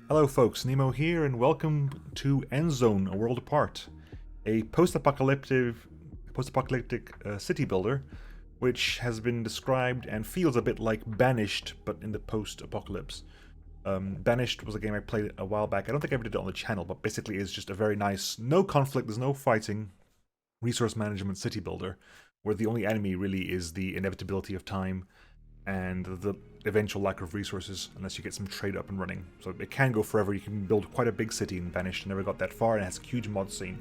Hello folks, Nemo here, and welcome to Endzone, A World Apart, a post-apocalyptic city builder, which has been described and feels a bit like Banished, but in the post-apocalypse. Banished was a game I played a while back. I don't think I ever did it on the channel, but basically it's just a very nice, no conflict, there's no fighting, resource management city builder, where the only enemy really is the inevitability of time and the eventual lack of resources unless you get some trade up and running. So it can go forever. You can build quite a big city in Banished. I never got that far, and it has a huge mod scene.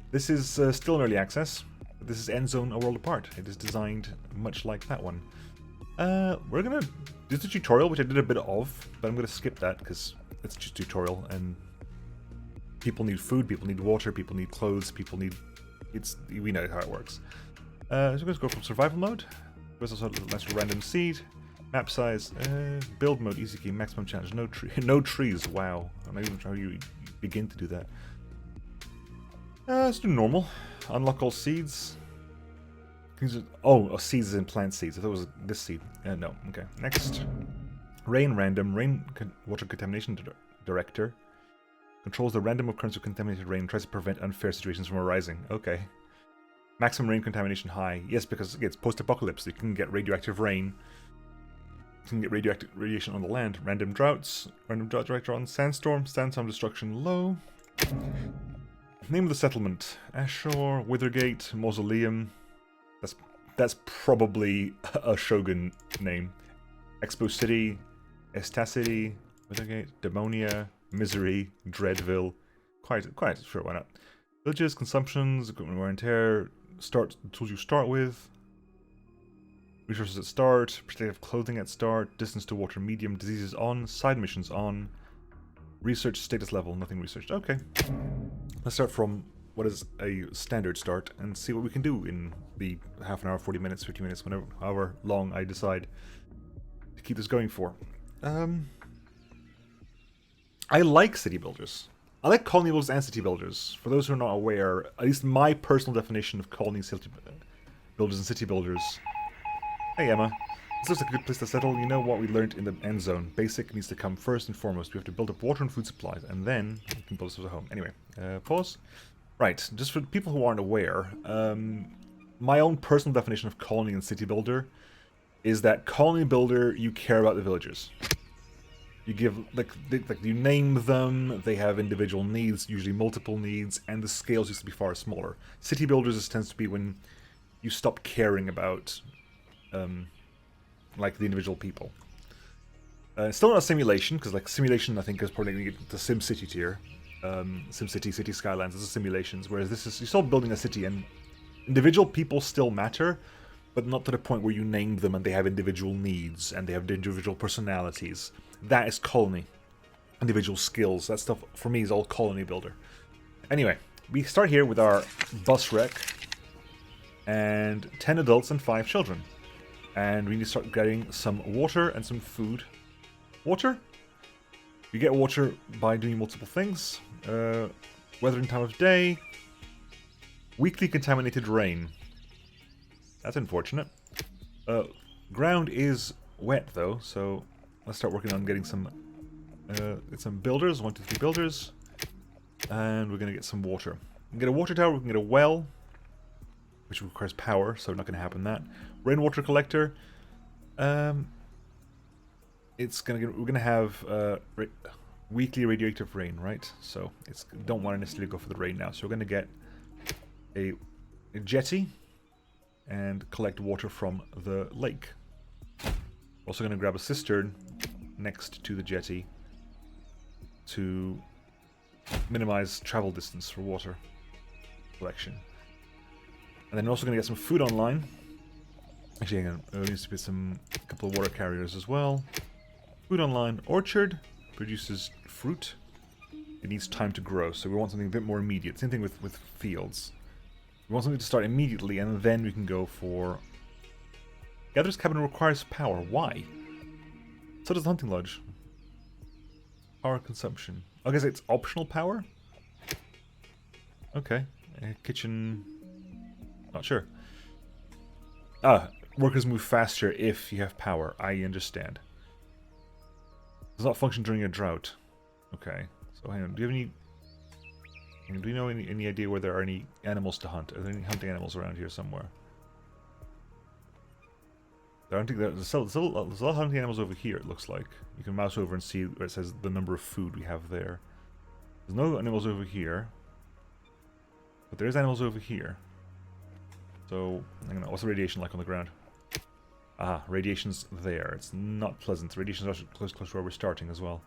This is still in early access. This is Endzone, A World Apart. It is designed much like that one. We're gonna do the tutorial, which I did a bit of, but I'm gonna skip that because it's just tutorial, and people need food, people need water, people need clothes, people need... we know how it works. So we're gonna go from survival mode. There's also a nice random seed. Map size, build mode, easy key, maximum challenge, no trees, wow. I'm not even sure how you begin to do that. Let's do normal. Unlock all seeds. Seeds is in plant seeds. I thought it was this seed. No, okay. Next. Rain random, water contamination director. Controls the random occurrence of contaminated rain and tries to prevent unfair situations from arising. Okay. Maximum rain contamination high. Yes, because it's post-apocalypse. You can get radioactive rain. You can get radioactive radiation on the land. Random droughts. Random drought director on sandstorm. Sandstorm destruction low. Name of the settlement. Ashore, Withergate, Mausoleum. That's probably a Shogun name. Expo City, Estacity, Withergate, Demonia, Misery, Dreadville. Quite sure, why not? Villages, consumptions, equipment wear and tear. Start the tools you start with. Resources at start. Protective clothing at start. Distance to water medium. Diseases on. Side missions on. Research status level. Nothing researched. Okay. Let's start from what is a standard start and see what we can do in the half an hour, 40 minutes, 50 minutes, however long I decide to keep this going for. I like city builders. I like colony builders and city builders. For those who are not aware, at least my personal definition of colony city builders and city builders. Hey Emma, this looks like a good place to settle. You know what we learned in the end zone. Basic needs to come first and foremost. We have to build up water and food supplies, and then we can build ourselves a home. Anyway, pause. Right, just for people who aren't aware, my own personal definition of colony and city builder is that colony builder, you care about the villagers. You give, you name them, they have individual needs, usually multiple needs, and the scales used to be far smaller. City builders, this tends to be when you stop caring about, the individual people. Still not a simulation, because, simulation, I think, is probably going to get the SimCity tier. SimCity, City Skylines, this is simulations, whereas this is, you're still building a city, and individual people still matter, but not to the point where you name them and they have individual needs, and they have individual personalities. That is colony. Individual skills. That stuff, for me, is all colony builder. Anyway, we start here with our bus wreck. And 10 adults and 5 children. And we need to start getting some water and some food. Water? You get water by doing multiple things. Weather and time of day. Weekly contaminated rain. That's unfortunate. Ground is wet, though, so... Let's start working on getting some builders, 1, 2, 3 builders, and we're going to get some water. We can get a water tower, we can get a well, which requires power, so not going to happen that. Rainwater collector, we're going to have weekly radioactive rain, right? So don't want to necessarily go for the rain now. So we're going to get a jetty and collect water from the lake. Also going to grab a cistern next to the jetty to minimize travel distance for water collection. And then also going to get some food online. Actually, there needs to be a couple of water carriers as well. Food online. Orchard produces fruit. It needs time to grow, so we want something a bit more immediate. Same thing with fields. We want something to start immediately, and then we can go for... Gatherer's cabin requires power. Why? So does the hunting lodge. Power consumption. I guess it's optional power? Okay. Kitchen... Not sure. Workers move faster if you have power. I understand. Does not function during a drought. Okay, so hang on. Do you have any... Do we know any idea where there are any animals to hunt? Are there any hunting animals around here somewhere? There's a lot of hunting animals over here, it looks like. You can mouse over and see where it says the number of food we have there. There's no animals over here. But there is animals over here. So, I don't know, what's the radiation like on the ground? Ah, radiation's there. It's not pleasant. Radiation's actually close to where we're starting as well.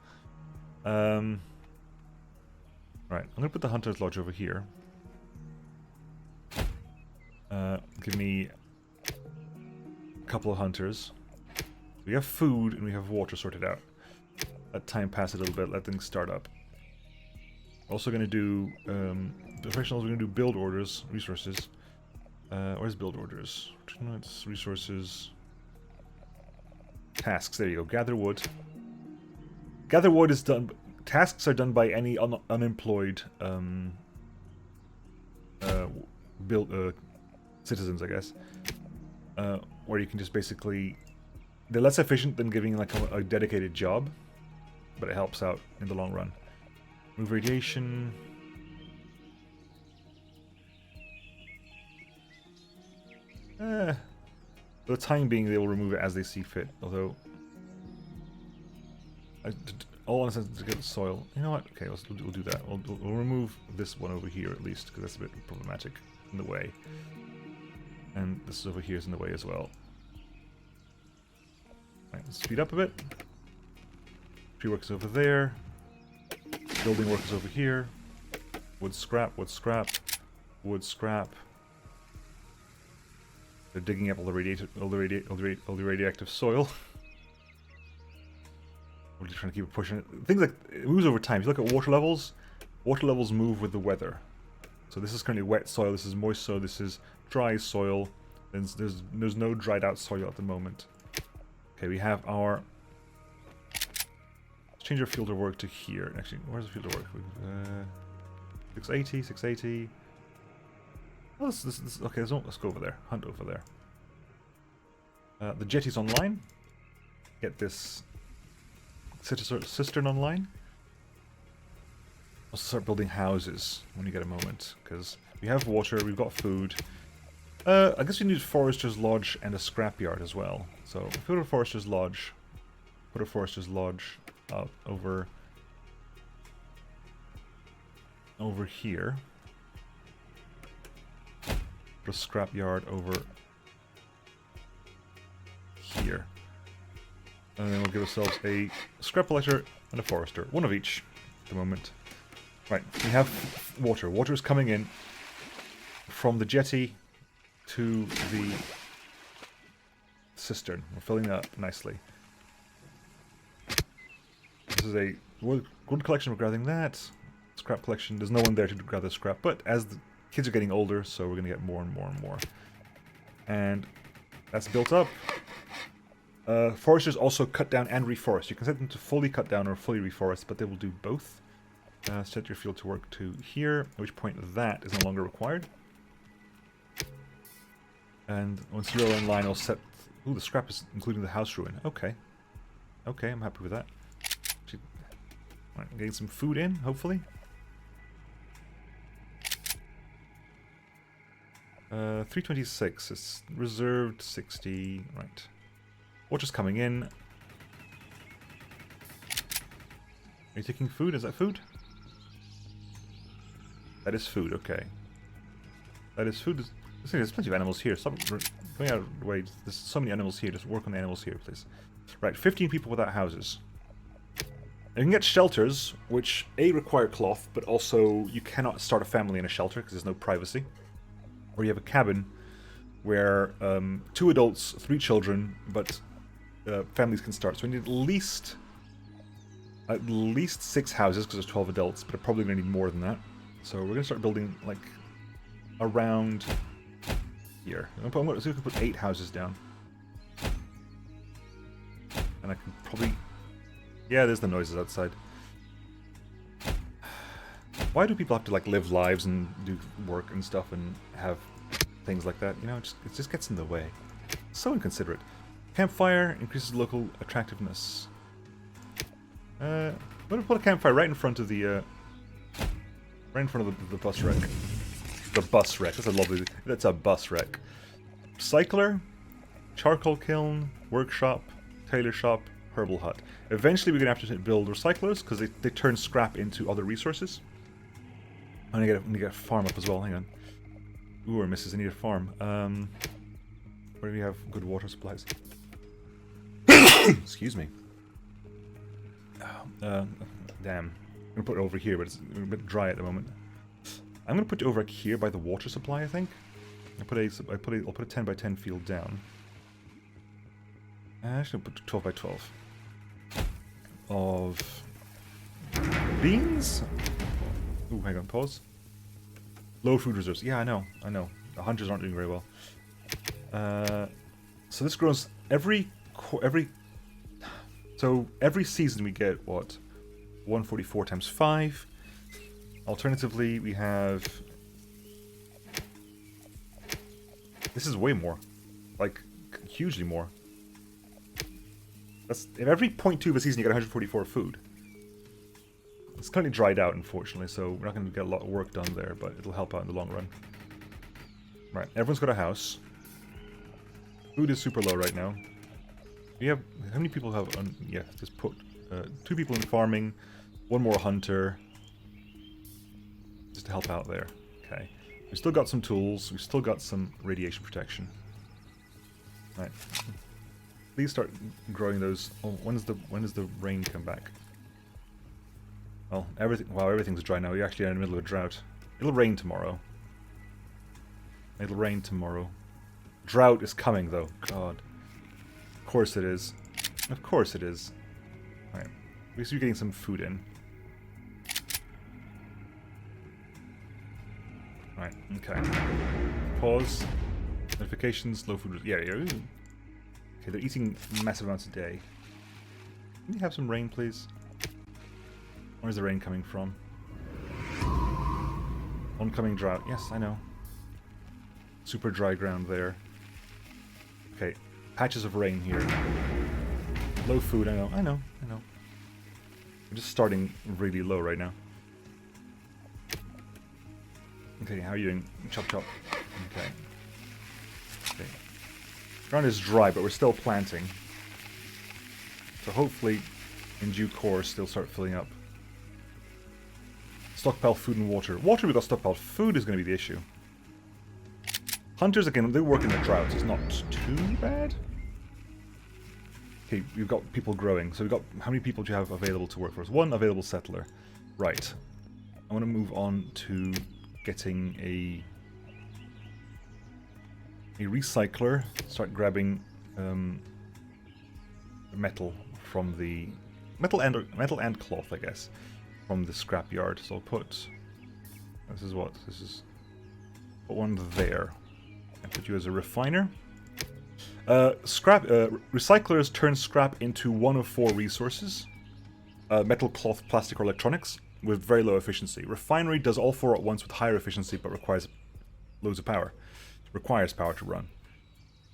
Right, I'm gonna put the Hunter's Lodge over here. Give me a couple of hunters. We have food and we have water sorted out. Let time pass a little bit, let things start up. Also gonna do professionals, we're gonna do build orders, resources. Where's build orders? No, it's resources. Tasks, there you go. Gather wood. Gather wood is done. Tasks are done by any unemployed citizens, I guess. Where you can just basically... They're less efficient than giving like a dedicated job, but it helps out in the long run. Move radiation. For the time being, they will remove it as they see fit. Although, all in a sense to get the soil. You know what? Okay, we'll do that. We'll remove this one over here at least, because that's a bit problematic in the way. And this over here is in the way as well. Right, let's speed up a bit. Tree work is over there. Building work is over here. Wood scrap, wood scrap, wood scrap. They're digging up all the radioactive soil. We're just trying to keep it pushing it. Things like it moves over time. If you look at water levels move with the weather. So this is currently wet soil. This is moist soil. This is dry soil. There's no dried out soil at the moment. Okay, we have our. Let's change our field of work to here. Actually, where's the field of work? 680, 680. Oh, this, okay, let's go over there. Hunt over there. The jetty's online. Get this cistern online. Also start building houses when you get a moment, because we have water, we've got food. I guess we need Forester's Lodge and a scrapyard as well. So if we go to Forester's Lodge, put a Forester's Lodge over here. Put a scrapyard over here. And then we'll give ourselves a scrap collector and a forester. One of each at the moment. Right, we have water. Water is coming in from the jetty to the cistern. We're filling that up nicely. This is a wood collection, we're grabbing that. Scrap collection, there's no one there to grab the scrap, but as the kids are getting older, so we're going to get more and more and more. And that's built up. Foresters also cut down and reforest. You can set them to fully cut down or fully reforest, but they will do both. Set your field to work to here, at which point that is no longer required. And once you're online, I'll set... Ooh, the scrap is including the house ruin. Okay. Okay, I'm happy with that. Right, getting some food in, hopefully. 326. It's reserved 60. Right. Water's coming in. Are you taking food? Is that food? That is food, okay. That is food. There's plenty of animals here. Stop going out of the way. There's so many animals here. Just work on the animals here, please. Right, 15 people without houses. You can get shelters, which A, require cloth, but also you cannot start a family in a shelter because there's no privacy. Or you have a cabin where 2 adults, 3 children, but families can start. So we need at least 6 houses because there's 12 adults, but I'm probably going to need more than that. So we're going to start building like around here. I'm going to see if we can put 8 houses down. And I can probably... Yeah, there's the noises outside. Why do people have to like live lives and do work and stuff and have things like that? You know, it just gets in the way. So inconsiderate. Campfire increases local attractiveness. going to put a campfire right in front of the, right in front of the bus wreck. The bus wreck. That's a lovely. That's a bus wreck. Cycler, charcoal kiln, workshop, tailor shop, herbal hut. Eventually, we're gonna have to build recyclers because they turn scrap into other resources. I'm gonna get a farm up as well. Hang on. Ooh, or misses. I need a farm. Where do we have good water supplies? Excuse me. Damn. I'm gonna put it over here, but it's a bit dry at the moment. I'm gonna put it over here by the water supply. I think. I'll put a 10 by 10 field down. Actually, I'll put 12 by 12 of beans. Ooh, hang on, pause. Low food reserves. Yeah, I know. The hunters aren't doing very well. So this grows every season we get what 144 times 5. Alternatively, we have. This is way more, like hugely more. That's in every 0.2 of a season you get 144 food. It's currently dried out, unfortunately, so we're not going to get a lot of work done there, but it'll help out in the long run. Right, everyone's got a house. Food is super low right now. We have how many people have? Yeah, just put 2 people in farming, 1 more hunter, just to help out there. Okay. We've still got some tools. We've still got some radiation protection. Right. Please start growing those. Oh, when does the rain come back? Well, everything's dry now. We're actually in the middle of a drought. It'll rain tomorrow. It'll rain tomorrow. Drought is coming, though. God. Of course it is. Of course it is. Right. At least you're getting some food in. Right, okay. Pause. Notifications, low food. Yeah. Okay, they're eating massive amounts a day. Can we have some rain, please? Where's the rain coming from? Oncoming drought. Yes, I know. Super dry ground there. Okay, patches of rain here. Low food, I know. I'm just starting really low right now. Okay, how are you doing? Chop chop. Okay. Ground is dry, but we're still planting. So hopefully, in due course, they'll start filling up. Stockpile food and water. Water we got stockpiled. Food is going to be the issue. Hunters, again, they work in the droughts. It's not too bad. Okay, we've got people growing. So we've got... How many people do you have available to work for us? 1 available settler. Right. I want to move on to getting a recycler. Start grabbing metal from the... Metal and cloth, I guess. From the scrapyard. So I'll put... This is what? This is... Put one there. And put you as a refiner. Recyclers turn scrap into 1 of 4 resources. Metal, cloth, plastic, or electronics, with very low efficiency. Refinery does all 4 at once with higher efficiency, but requires loads of power. It requires power to run.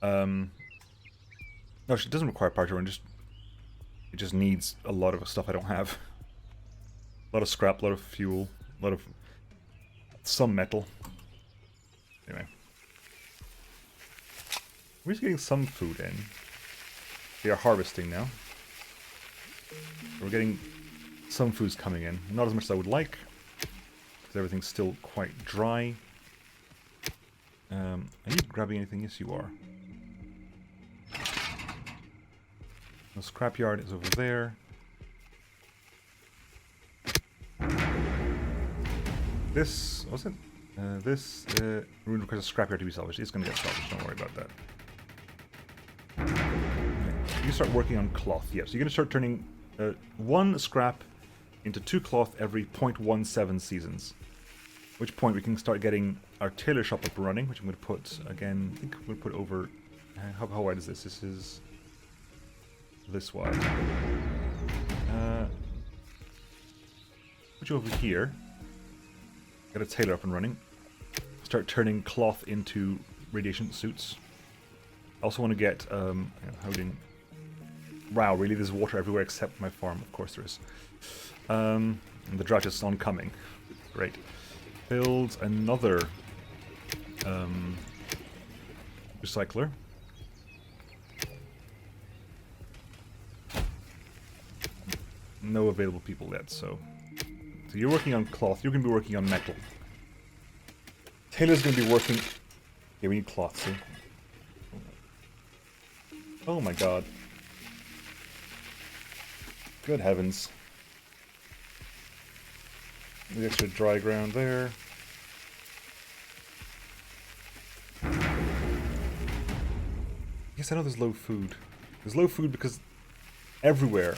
No, it doesn't require power to run, it just needs a lot of stuff I don't have. A lot of scrap, a lot of fuel, a lot of... some metal. Anyway. We're just getting some food in. We are harvesting now. We're getting some foods coming in. Not as much as I would like, because everything's still quite dry. Are you grabbing anything? Yes, you are. The scrapyard is over there. This... was it? This room requires a scrapyard to be salvaged. It's going to get salvaged, don't worry about that. You start working on cloth. Yeah, so you're going to start turning 1 scrap into 2 cloth every 0.17 seasons. At which point we can start getting our tailor shop up and running, which I'm going to put, again, I think I'm going to put over... How wide is this? This is this wide. Put you over here. Get a tailor up and running. Start turning cloth into radiation suits. I also want to get holding Wow, really? There's water everywhere except my farm. Of course there is. And the drought is oncoming. Great. Build another recycler. No available people yet, so you're working on cloth. You're going to be working on metal. Taylor's going to be working... Yeah, we need cloth, see? Oh my god. Good heavens. The extra dry ground there. Yes, I know there's low food. There's low food because everywhere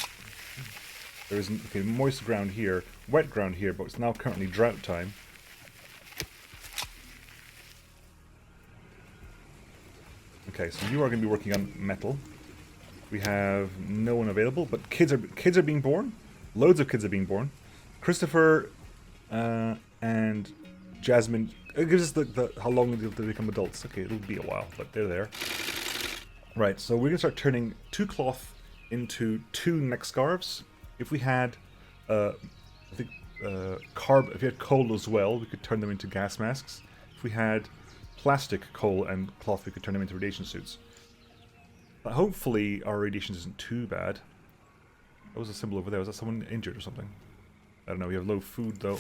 there isn't... Okay, moist ground here, wet ground here, but it's now currently drought time. Okay, so you are going to be working on metal. We have no one available, but kids are being born. Loads of kids are being born. Christopher and Jasmine. It gives us the how long until they become adults. Okay, it'll be a while, but they're there. Right, so we're gonna start turning 2 cloth into 2 neck scarves. If we had, I think, if you had coal as well, we could turn them into gas masks. If we had plastic, coal, and cloth, we could turn them into radiation suits. But hopefully our radiation isn't too bad. What was a symbol over there? Was that someone injured or something? I don't know, we have low food though.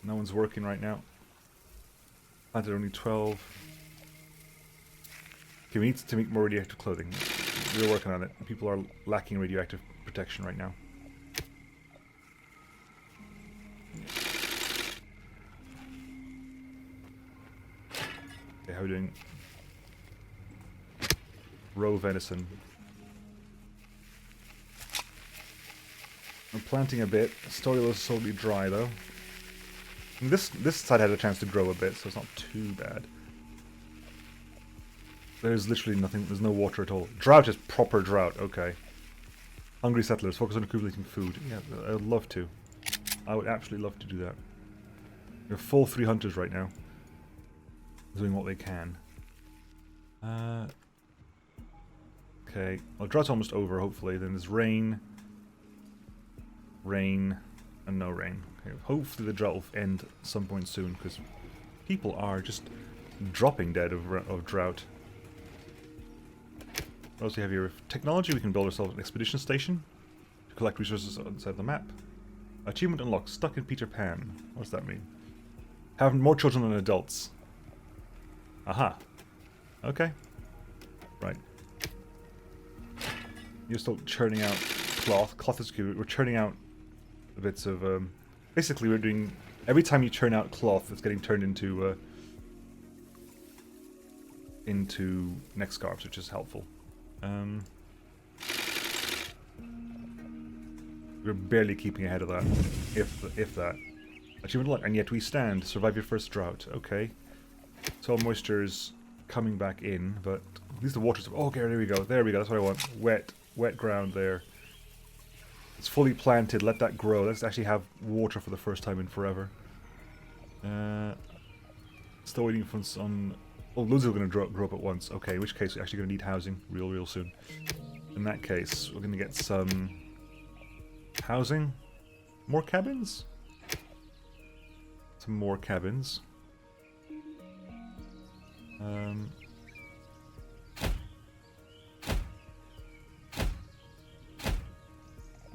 No one's working right now. Planted only 12. Okay, we need to make more radioactive clothing. We're working on it. People are lacking radioactive protection right now. Okay, how are we doing? Roe venison. I'm planting a bit. Soil is slowly dry though. And this side had a chance to grow a bit, so it's not too bad. There's literally nothing. There's no water at all. Drought is proper drought. Okay. Hungry settlers focus on accumulating food. Yeah, I'd love to. I would absolutely love to do that. We're full 3 hunters right now, doing what they can. Okay. Well, drought's almost over. Hopefully, then there's rain. Rain, and no rain. Okay, hopefully the drought will end at some point soon, because people are just dropping dead of drought. What else do we have here? Technology, we can build ourselves an expedition station to collect resources outside the map. Achievement unlocked, stuck in Peter Pan. What does that mean? Having more children than adults. Aha. Okay. Right. You're still churning out cloth. Cloth is good. We're churning out bits of basically we're doing every time you churn out cloth it's getting turned into neck scarves, which is helpful. We're barely keeping ahead of that, if that. Achievement luck, and yet we stand. Survive your first drought. Okay. Soil moisture is coming back in, but at least the water's... Oh, okay, there we go. There we go. That's what I want. Wet ground there. It's fully planted. Let that grow. Let's actually have water for the first time in forever. Still waiting for some... Oh, loads are going to grow up at once. Okay, in which case we're actually going to need housing real soon. In that case, we're going to get some housing. More cabins? Some more cabins.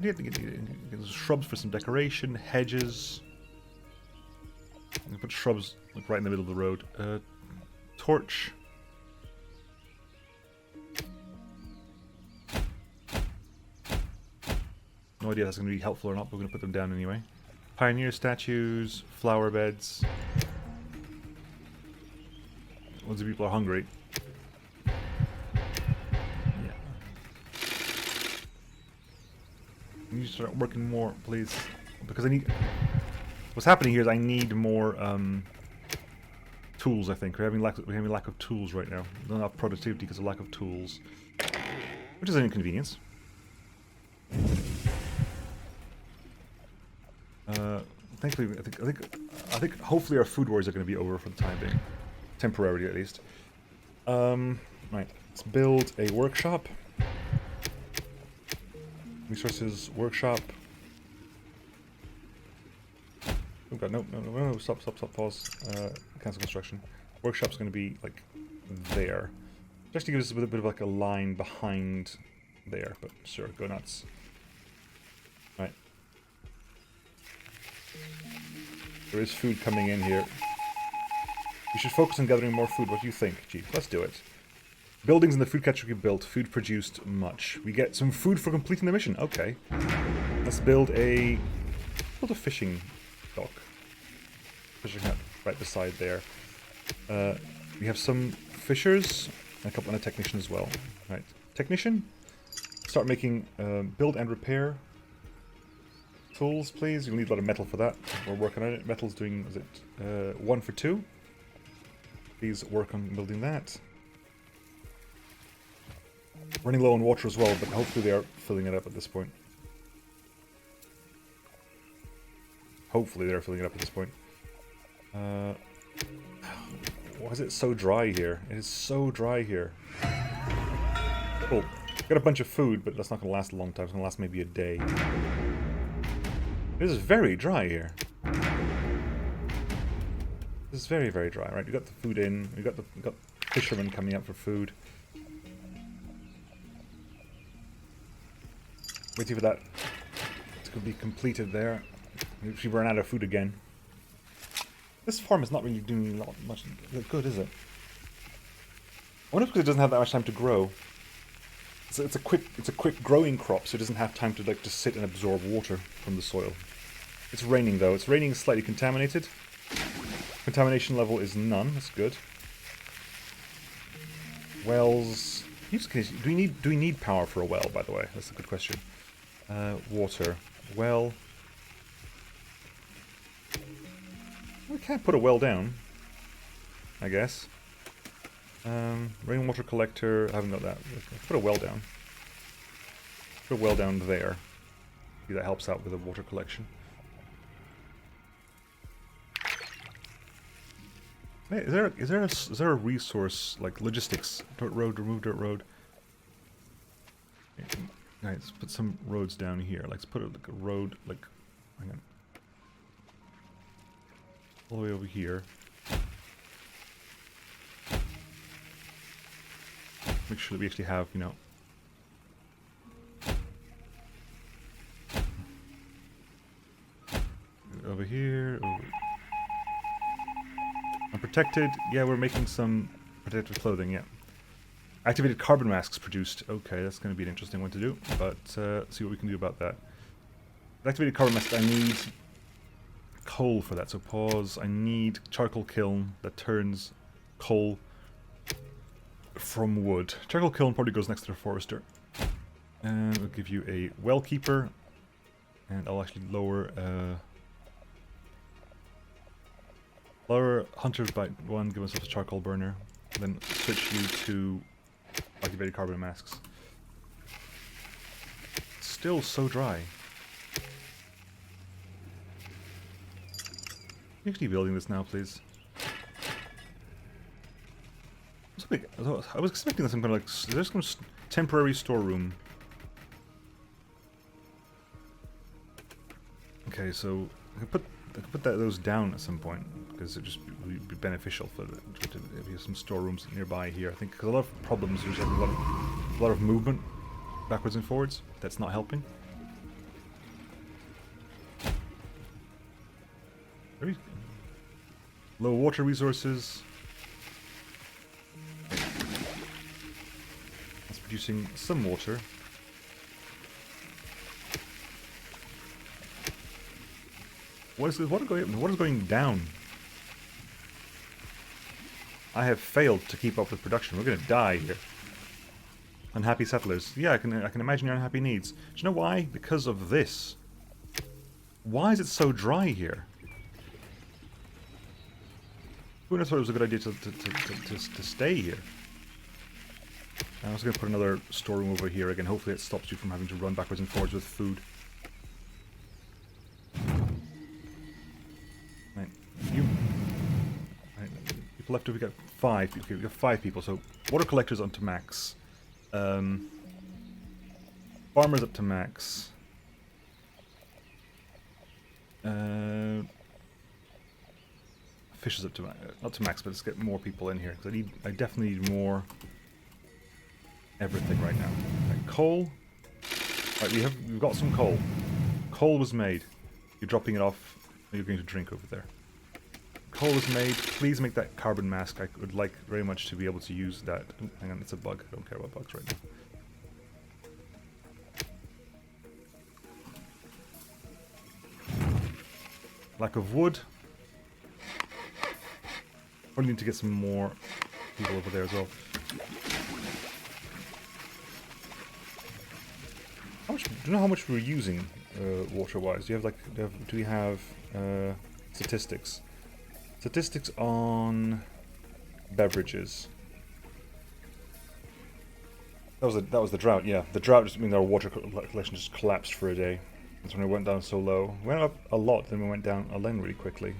You have to get shrubs for some decoration, hedges. I'm gonna put shrubs like right in the middle of the road. Torch. No idea if that's going to be helpful or not, but we're going to put them down anyway. Pioneer statues, flower beds. Loads of people are hungry. Yeah. You need to start working more, please. Because I need... What's happening here is I need more tools, I think. We're having lack of tools right now. Not enough productivity because of lack of tools. Which is an inconvenience. Thankfully, I think hopefully our food wars are going to be over for the time being. Temporarily, at least. Right. Let's build a workshop. Resources, workshop. Oh god, no, stop, pause. Cancel construction. Workshop's going to be, like, there. It actually gives us a bit of, like, a line behind there, but sure, go nuts. Right. There is food coming in here. We should focus on gathering more food. What do you think? Gee, let's do it. Buildings in the food category built. Food produced much. We get some food for completing the mission. Okay. Let's build a fishing dock. Fishing hut right beside there. We have some fishers and a technician as well. Right. Technician, start making build and repair tools, please. You'll need a lot of metal for that. We're working on it. Metal's doing, is it 1 for 2? Please work on building that. Running low on water as well, but hopefully they are filling it up at this point. Hopefully they're filling it up at this point. Why is it so dry here? It is so dry here. Cool. Got a bunch of food, but that's not going to last a long time. It's going to last maybe a day. It is very dry here. This is very, very dry. Right, we got the food in. We got fishermen coming up for food. Waiting for that to be completed there. We ran out of food again. This farm is not really doing much good, is it? I wonder if because it doesn't have that much time to grow. It's a quick growing crop, so it doesn't have time to like just sit and absorb water from the soil. It's raining though. It's raining slightly contaminated. Contamination level is none. That's good. Wells. Do we need power for a well? By the way, that's a good question. Water. Well. We can't put a well down, I guess. Rainwater collector. I haven't got that. Let's put a well down. Put a well down there. Maybe that helps out with the water collection. Hey, is there a resource like logistics? Dirt road, remove dirt road. Okay, let's put some roads down here. Let's put like a road like. Hang on. All the way over here. Make sure that we actually have, you know. Over here. Over. Unprotected. Yeah, we're making some protective clothing, yeah. Activated carbon masks produced. Okay, that's going to be an interesting one to do, but see what we can do about that. Activated carbon masks, I need coal for that, so pause. I need charcoal kiln that turns coal from wood. Charcoal kiln probably goes next to the forester. And we'll give you a well keeper, and I'll actually lower hunters by 1, give myself a charcoal burner, then switch you to activated carbon masks. Still so dry. Can you actually building this now, please? I was expecting some kind of like, there's some temporary storeroom. Okay, so I could put those down at some point because it just would be beneficial for to have some storerooms nearby here. I think because a lot of problems, there's a lot of movement backwards and forwards. That's not helping. Very low water resources. That's producing some water. What is going down? I have failed to keep up with production. We're gonna die here. Unhappy settlers. Yeah, I can imagine your unhappy needs. Do you know why? Because of this. Why is it so dry here? Who knows thought it was a good idea to stay here? I'm also going to put another storeroom over here again. Hopefully it stops you from having to run backwards and forwards with food. Right. Right. People left over, we got 5. Okay, we got 5 people, so water collectors onto max. Water Farmers up to max. Fish is up to not to max, but let's get more people in here because I definitely need more everything right now. Right, coal. Right, we've got some coal. Coal was made. You're dropping it off. You're going to drink over there. Coal was made. Please make that carbon mask. I would like very much to be able to use that. Oh, hang on, it's a bug. I don't care about bugs right now. Lack of wood. Probably need to get some more people over there as well. How much? Do you know how much we're using water-wise? Do we have statistics? Statistics on beverages. That was the drought. Yeah, the drought just means our water collection just collapsed for a day. That's when it went down so low. We went up a lot, then we went down a lane really quickly.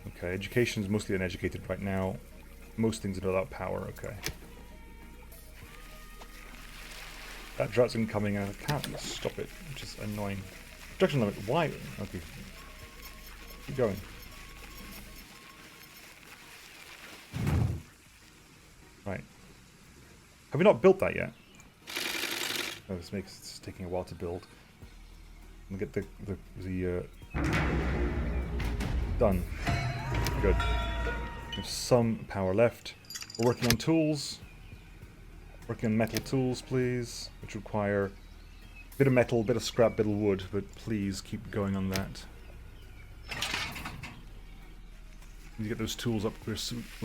Okay, education is mostly uneducated right now. Most things are without power. Okay. That drought's incoming and I can't stop it, which is annoying. Production limit, why? Okay. Keep going. Right. Have we not built that yet? Oh, it's taking a while to build. And get the done. Good. We have some power left. We're working on tools. Working on metal tools, please, which require a bit of metal, a bit of scrap, a bit of wood, but please keep going on that. We need to get those tools up. We're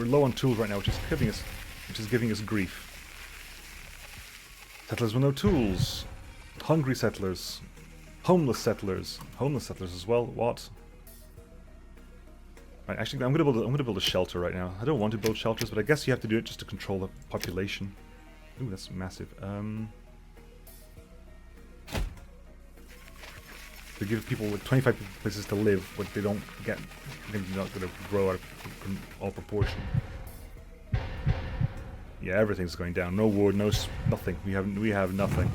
low on tools right now, which is giving us grief. Settlers with no tools. Hungry settlers. Homeless settlers. Homeless settlers as well. What? Right, actually, I'm gonna build a shelter right now. I don't want to build shelters, but I guess you have to do it just to control the population. Ooh, that's massive. To give people like 25 places to live, but they don't get, they're not going to grow out of all proportion. Yeah, everything's going down. No wood, nothing. We have nothing.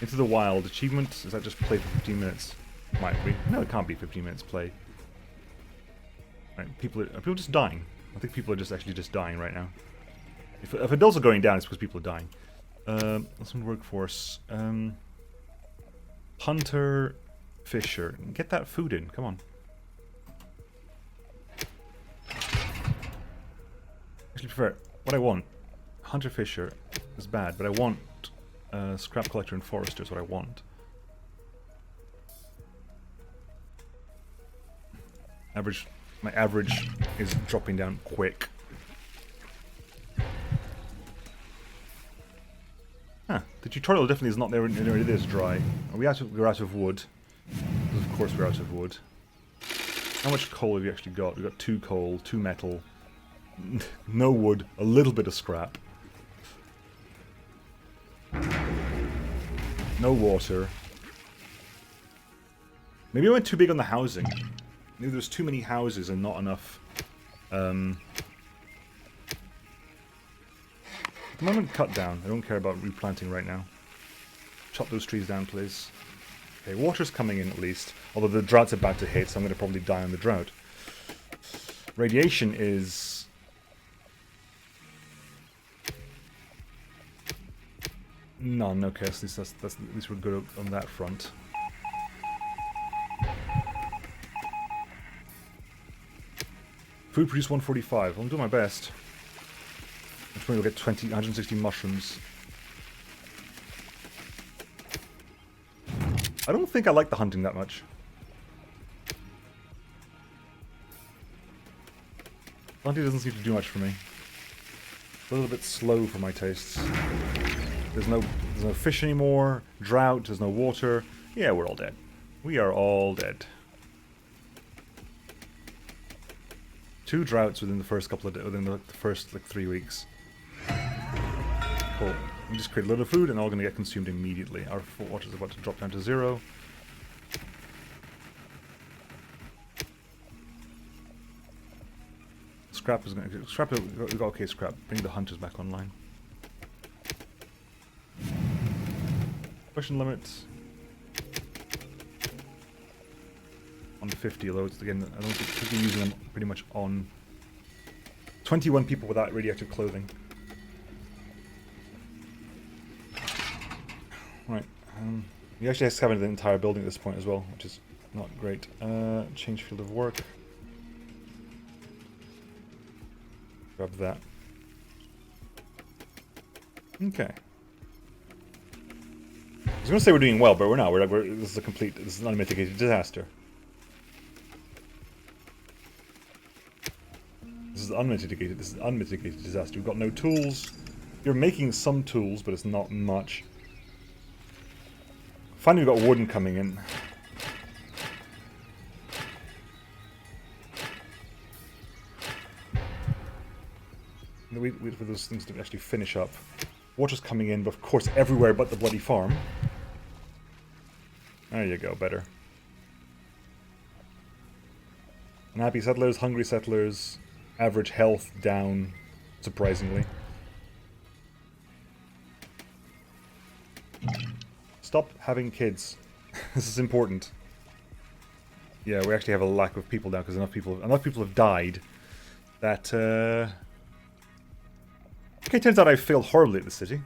Into the Wild achievement. Is that just play for 15 minutes? Might be. No, it can't be 15 minutes play. Right, are people just dying? I think people are just dying right now. If adults are going down, it's because people are dying. Let's move workforce. Hunter, fisher. Get that food in. Come on. Actually, prefer what I want. Hunter, fisher is bad, but I want scrap collector and forester is what I want. My average is dropping down quick. Huh, the tutorial definitely is not there nearly this dry. We're out of wood. Because of course we're out of wood. How much coal have you actually got? We've got 2 coal, 2 metal, no wood, a little bit of scrap. No water. Maybe I went too big on the housing. Maybe there's too many houses and not enough. At the moment, cut down. I don't care about replanting right now. Chop those trees down, please. Okay, water's coming in at least. Although the drought's about to hit, so I'm going to probably die on the drought. Radiation is... none. Okay, at least we're good on that front. Food produced 145. I'll do my best. Which means we'll get 160 mushrooms. I don't think I like the hunting that much. Hunting doesn't seem to do much for me. It's a little bit slow for my tastes. There's no fish anymore. Drought. There's no water. Yeah, we're all dead. We are all dead. 2 droughts within the first within the first like 3 weeks. Cool. We just create a little of food and all going to get consumed immediately. Our water is about to drop down to 0. Scrap is going to... Scrap... We got okay scrap. Bring the hunters back online. Question limit on 50 loads. Again, I don't think we're using them pretty much on 21 people without radioactive clothing. Right. We actually excavated the entire building at this point as well, which is not great. Change field of work. Grab that. Okay. I was going to say we're doing well, but we're not. This is an unmitigated disaster. This is unmitigated disaster. We've got no tools. You're making some tools, but it's not much. Finally, we've got wooden coming in. We wait for those things to actually finish up. Water's coming in, but of course everywhere but the bloody farm. There you go, better. Unhappy settlers, hungry settlers, average health down, surprisingly. Stop having kids. This is important. Yeah, we actually have a lack of people now because enough people have died that okay, turns out I failed horribly at the city.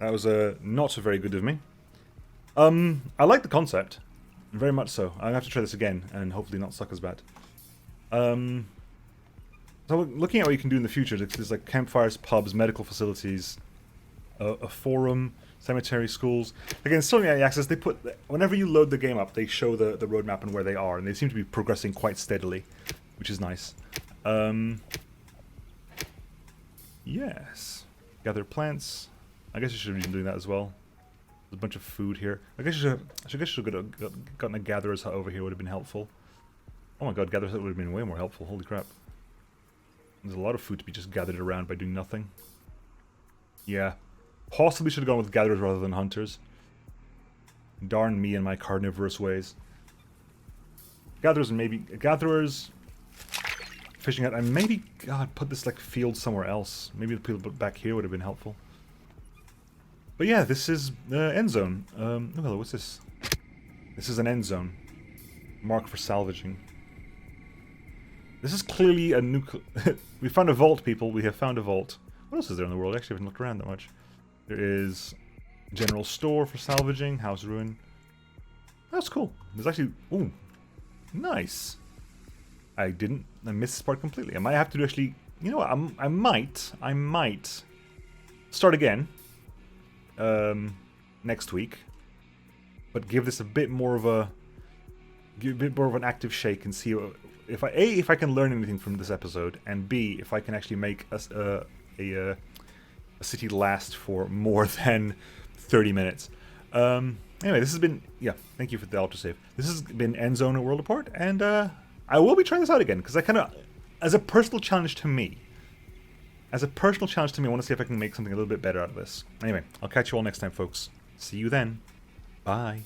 That was not very good of me. I like the concept. Very much so. I'm gonna have to try this again and hopefully not suck as bad. So looking at what you can do in the future, there's like campfires, pubs, medical facilities, a forum, cemetery, schools. Again, still early access. They put whenever you load the game up, they show the roadmap and where they are, and they seem to be progressing quite steadily, which is nice. Yes. Gather plants. I guess you should have been doing that as well. There's a bunch of food here. I guess you should have gotten a gatherer's hut over here. Would have been helpful. Oh my god, gatherer's hut would have been way more helpful. Holy crap. There's a lot of food to be just gathered around by doing nothing. Yeah. Possibly should have gone with gatherers rather than hunters. Darn me and my carnivorous ways. Gatherers and maybe... Gatherers... Fishing out, and maybe, God, put this like field somewhere else. Maybe the people back here would have been helpful. But yeah, this is Endzone. Oh, hello, what's this? This is an Endzone. Mark for salvaging. This is clearly a nuclear... We found a vault, people. We have found a vault. What else is there in the world? Actually, I haven't looked around that much. There is a general store for salvaging, house ruin. That's cool. There's actually... Ooh, nice. I missed this part completely. I might have to actually... You know what? I might start again next week, but give this a bit more of an active shake and see if I can learn anything from this episode, and B, if I can actually make a city last for more than 30 minutes. Anyway, this has been... Yeah, thank you for the autosave. This has been Endzone, A World Apart, and I will be trying this out again, because I kind of... As a personal challenge to me, I want to see if I can make something a little bit better out of this. Anyway, I'll catch you all next time, folks. See you then. Bye.